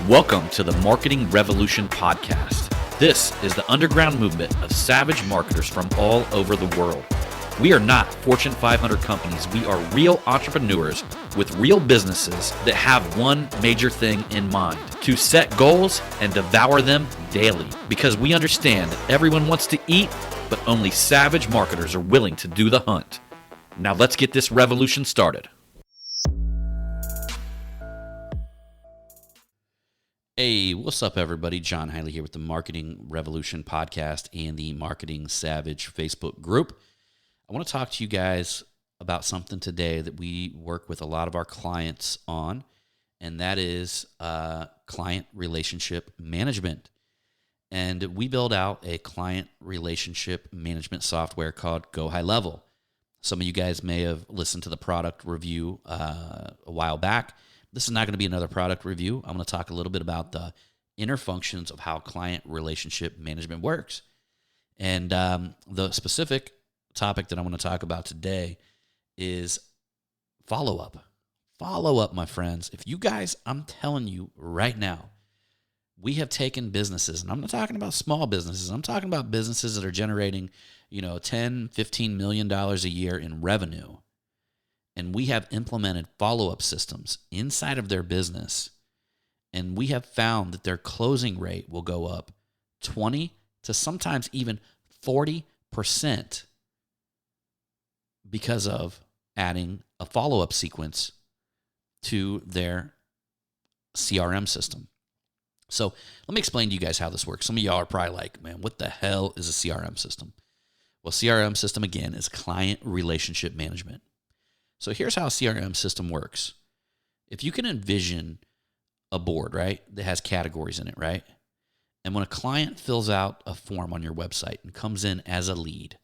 Welcome to the Marketing Revolution podcast. This is the underground movement of savage marketers from all over the world. We are not Fortune 500 companies. We are real entrepreneurs with real businesses that have one major thing in mind: to set goals and devour them daily. Because we understand that everyone wants to eat, but only savage marketers are willing to do the hunt. Now let's get this revolution started. Hey, what's up, everybody? John Hiley here with the Marketing Revolution podcast and the Marketing Savage Facebook group. I want to talk to you guys about something today that we work with a lot of our clients on, and that is client relationship management. And we build out a client relationship management software called Go High Level. Some of you guys may have listened to the product review a while back. This is not going to be another product review. I'm going to talk a little bit about the inner functions of how client relationship management works. And the specific topic that I want to talk about today is follow-up. Follow-up, my friends. If you guys, I'm telling you right now, we have taken businesses, and I'm not talking about small businesses. I'm talking about businesses that are generating, $10, $15 million a year in revenue. And we have implemented follow-up systems inside of their business. And we have found that their closing rate will go up 20 to sometimes even 40% because of adding a follow-up sequence to their CRM system. So let me explain to you guys how this works. Some of y'all are probably like, man, what the hell is a CRM system? Well, CRM system, again, is client relationship management. So here's how a CRM system works. If you can envision a board, right, that has categories in it, right? And when a client fills out a form on your website and comes in as a lead,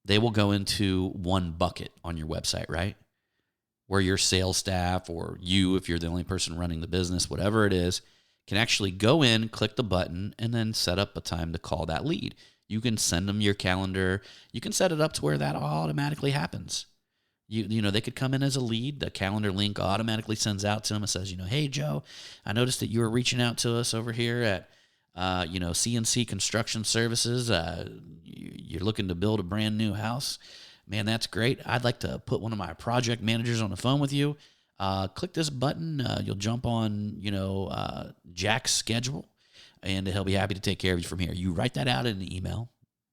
they will go into one bucket on your website, right? Where your sales staff or you, if you're the only person running the business, whatever it is, can actually go in, click the button, and then set up a time to call that lead. You can send them your calendar. You can set it up to where that automatically happens. They could come in as a lead. The calendar link automatically sends out to them. It says, hey, Joe, I noticed that you were reaching out to us over here at, CNC Construction Services. You're looking to build a brand new house. Man, that's great. I'd like to put one of my project managers on the phone with you. Click this button. You'll jump on, Jack's schedule, and he'll be happy to take care of you from here. You write that out in an email.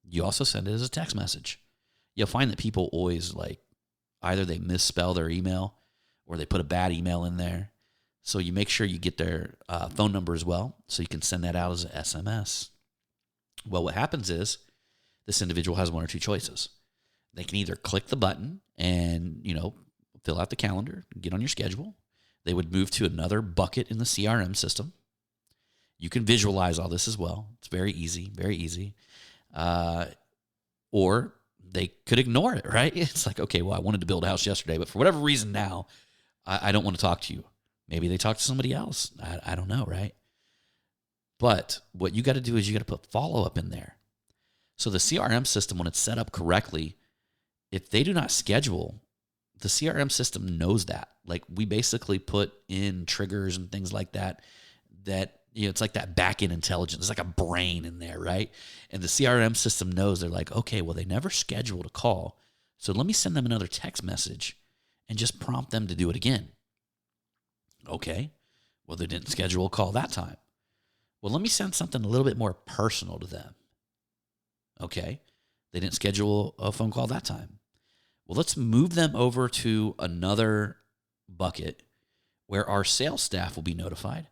You also send it as a text message. You'll find that people always either they misspell their email or they put a bad email in there. So you make sure you get their phone number as well, so you can send that out as an SMS. Well, what happens is this individual has one or two choices. They can either click the button and, fill out the calendar, get on your schedule. They would move to another bucket in the CRM system. You can visualize all this as well. It's very easy, very easy. Or they could ignore it, right? It's like, okay, well, I wanted to build a house yesterday, but for whatever reason now, I don't want to talk to you. Maybe they talk to somebody else. I don't know, right? But what you got to do is you got to put follow-up in there. So the CRM system, when it's set up correctly, if they do not schedule, the CRM system knows that. We basically put in triggers and things like that, it's like that back-end intelligence. It's like a brain in there, right? And the CRM system knows. They're like, okay, well, they never scheduled a call, so let me send them another text message and just prompt them to do it again. Okay, well, they didn't schedule a call that time. Well, let me send something a little bit more personal to them. Okay, they didn't schedule a phone call that time. Well, let's move them over to another bucket where our sales staff will be notified,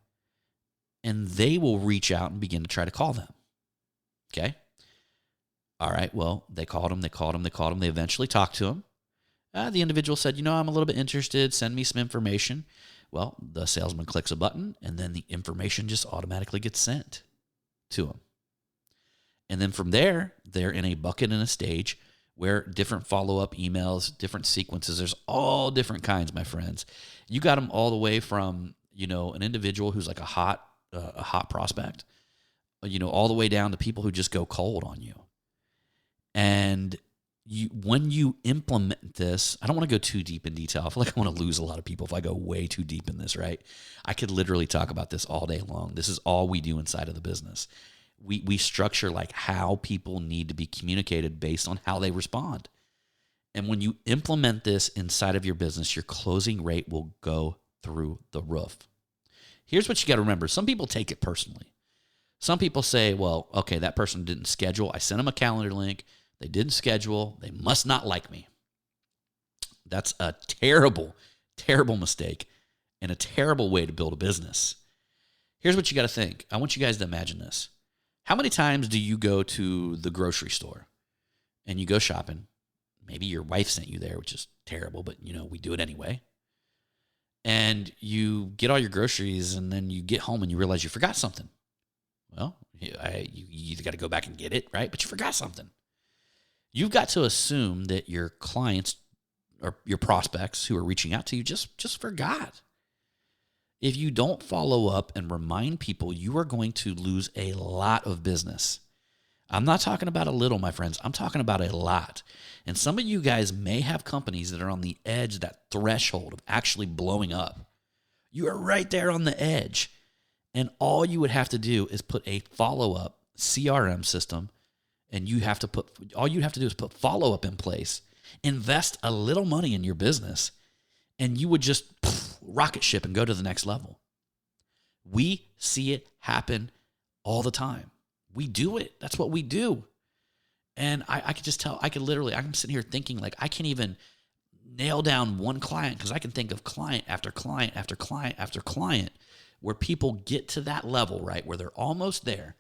and they will reach out and begin to try to call them. Okay? All right, well, they called him. They eventually talked to him. The individual said, I'm a little bit interested. Send me some information. Well, the salesman clicks a button, and then the information just automatically gets sent to him. And then from there, they're in a bucket and a stage where different follow-up emails, different sequences, there's all different kinds, my friends. You got them all the way from, an individual who's like a hot prospect, all the way down to people who just go cold on you. And when you implement this, I don't want to go too deep in detail. I feel like I want to lose a lot of people if I go way too deep in this, right? I could literally talk about this all day long. This is all we do inside of the business. We structure like how people need to be communicated based on how they respond. And when you implement this inside of your business, your closing rate will go through the roof. Here's what you got to remember. Some people take it personally. Some people say, well, okay, that person didn't schedule. I sent them a calendar link. They didn't schedule. They must not like me. That's a terrible, terrible mistake and a terrible way to build a business. Here's what you got to think. I want you guys to imagine this. How many times do you go to the grocery store and you go shopping? Maybe your wife sent you there, which is terrible, but we do it anyway. And you get all your groceries and then you get home and you realize you forgot something. Well, you either got to go back and get it, right? But you forgot something. You've got to assume that your clients or your prospects who are reaching out to you just forgot. If you don't follow up and remind people, you are going to lose a lot of business. I'm not talking about a little, my friends. I'm talking about a lot. And some of you guys may have companies that are on the edge, that threshold of actually blowing up. You are right there on the edge. And all you would have to do is put a follow-up CRM system, and all you have to do is put follow-up in place, invest a little money in your business, and you would just rocket ship and go to the next level. We see it happen all the time. We do it. That's what we do. And I could just tell, I'm sitting here thinking like I can't even nail down one client because I can think of client after client after client after client where people get to that level, right, where they're almost there.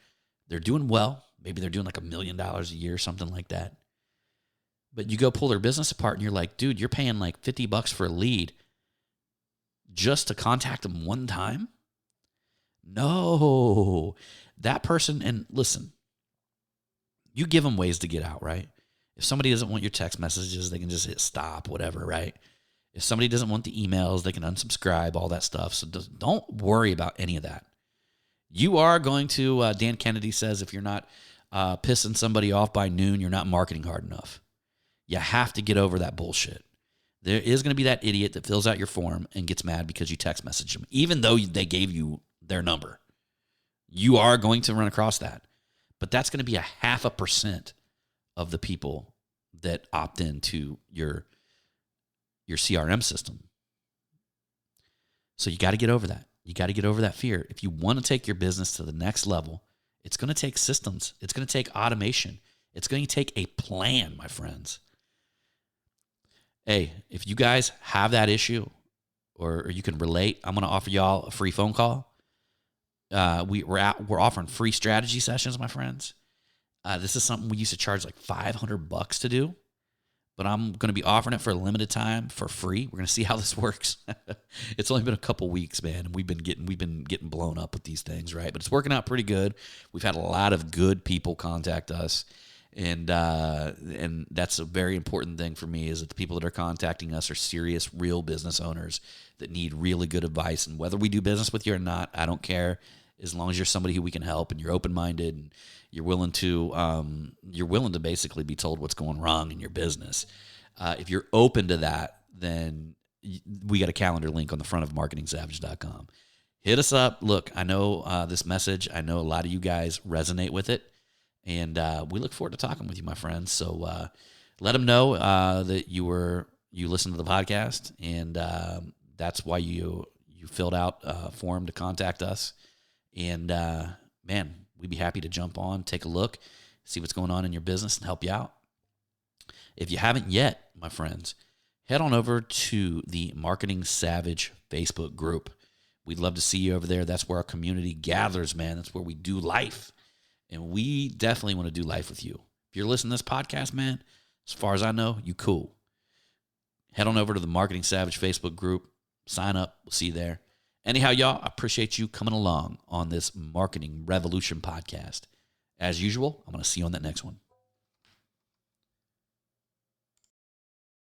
They're doing well. Maybe they're doing like $1 million a year, something like that. But you go pull their business apart and you're like, dude, you're paying like $50 for a lead just to contact them one time? No. That person, and listen, you give them ways to get out, right? If somebody doesn't want your text messages, they can just hit stop, whatever, right? If somebody doesn't want the emails, they can unsubscribe, all that stuff. So don't worry about any of that. You are going to, Dan Kennedy says, if you're not pissing somebody off by noon, you're not marketing hard enough. You have to get over that bullshit. There is going to be that idiot that fills out your form and gets mad because you text message them, even though they gave you their number. You are going to run across that. But that's going to be 0.5% of the people that opt into your CRM system. So you got to get over that. You got to get over that fear. If you want to take your business to the next level, it's going to take systems. It's going to take automation. It's going to take a plan, my friends. Hey, if you guys have that issue or you can relate, I'm going to offer y'all a free phone call. We're offering free strategy sessions, my friends. This is something we used to charge like $500 to do, but I'm going to be offering it for a limited time for free. We're going to see how this works. It's only been a couple weeks, man, and we've been getting blown up with these things, right? But it's working out pretty good. We've had a lot of good people contact us, and that's a very important thing for me is that the people that are contacting us are serious, real business owners that need really good advice. And whether we do business with you or not, I don't care. As long as you're somebody who we can help and you're open-minded and you're willing to basically be told what's going wrong in your business. If you're open to that, then we got a calendar link on the front of marketingsavage.com. Hit us up. Look, I know this message. I know a lot of you guys resonate with it, and we look forward to talking with you, my friends. So let them know that you listened to the podcast, and that's why you filled out a form to contact us. And, man, we'd be happy to jump on, take a look, see what's going on in your business and help you out. If you haven't yet, my friends, head on over to the Marketing Savage Facebook group. We'd love to see you over there. That's where our community gathers, man. That's where we do life. And we definitely want to do life with you. If you're listening to this podcast, man, as far as I know, you cool. Head on over to the Marketing Savage Facebook group. Sign up. We'll see you there. Anyhow, y'all, I appreciate you coming along on this Marketing Revolution podcast. As usual, I'm going to see you on that next one.